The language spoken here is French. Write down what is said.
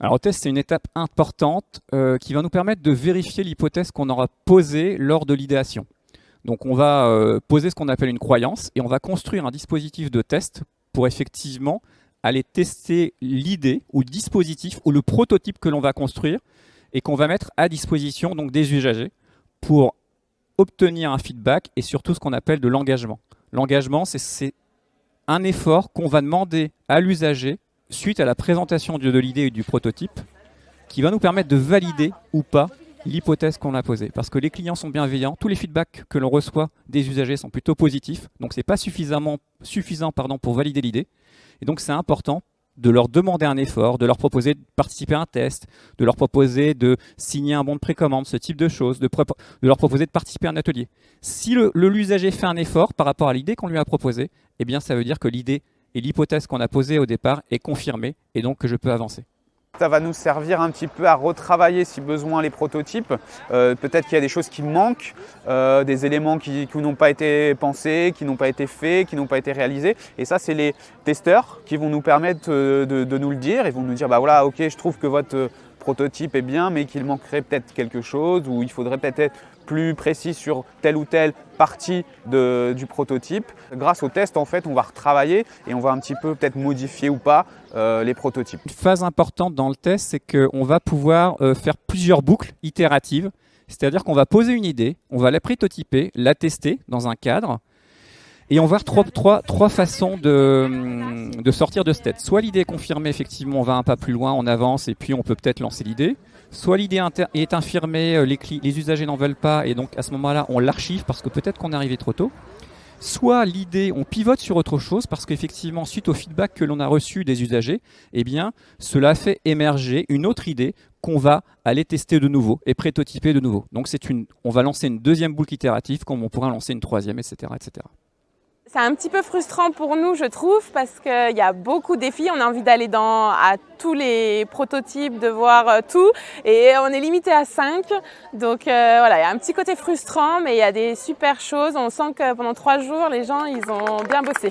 Alors, le test, c'est une étape importante qui va nous permettre de vérifier l'hypothèse qu'on aura posée lors de l'idéation. Donc, on va poser ce qu'on appelle une croyance et on va construire un dispositif de test pour effectivement aller tester l'idée ou le dispositif ou le prototype que l'on va construire et qu'on va mettre à disposition donc, des usagers pour obtenir un feedback et surtout ce qu'on appelle de l'engagement. L'engagement, c'est un effort qu'on va demander à l'usager suite à la présentation de l'idée et du prototype qui va nous permettre de valider ou pas l'hypothèse qu'on a posée. Parce que les clients sont bienveillants, tous les feedbacks que l'on reçoit des usagers sont plutôt positifs, donc ce n'est pas suffisant pour valider l'idée. Et donc c'est important de leur demander un effort, de leur proposer de participer à un test, de leur proposer de signer un bon de précommande, ce type de choses, de leur proposer de participer à un atelier. Si l'usager fait un effort par rapport à l'idée qu'on lui a proposée, eh bien ça veut dire que l'idée et l'hypothèse qu'on a posée au départ est confirmée et donc que je peux avancer. Ça va nous servir un petit peu à retravailler si besoin les prototypes. Peut-être qu'il y a des choses qui manquent, des éléments qui n'ont pas été pensés, qui n'ont pas été faits, qui n'ont pas été réalisés. Et ça, c'est les testeurs qui vont nous permettre de nous le dire. Ils vont nous dire, bah voilà, ok, je trouve que votre prototype est bien, mais qu'il manquerait peut-être quelque chose, ou il faudrait peut-être être plus précis sur telle ou telle partie du prototype. Grâce au test, en fait, on va retravailler et on va un petit peu peut-être modifier ou pas les prototypes. Une phase importante dans le test, c'est qu'on va pouvoir faire plusieurs boucles itératives. C'est-à-dire qu'on va poser une idée, on va la prototyper, la tester dans un cadre, et on va voir trois façons de sortir de ce test. Soit l'idée est confirmée, effectivement, on va un pas plus loin, on avance, et puis on peut peut-être lancer l'idée. Soit l'idée est infirmée, les usagers n'en veulent pas, et donc à ce moment-là, on l'archive parce que peut-être qu'on est arrivé trop tôt. Soit l'idée, on pivote sur autre chose parce qu'effectivement, suite au feedback que l'on a reçu des usagers, eh bien, cela fait émerger une autre idée qu'on va aller tester de nouveau et prototyper de nouveau. Donc, on va lancer une deuxième boucle itérative comme on pourra lancer une troisième, etc., etc. C'est un petit peu frustrant pour nous, je trouve, parce qu'il y a beaucoup de défis. On a envie d'aller à tous les prototypes, de voir tout. Et on est limité à 5. Donc voilà, il y a un petit côté frustrant, mais il y a des super choses. On sent que pendant 3 jours, les gens, ils ont bien bossé.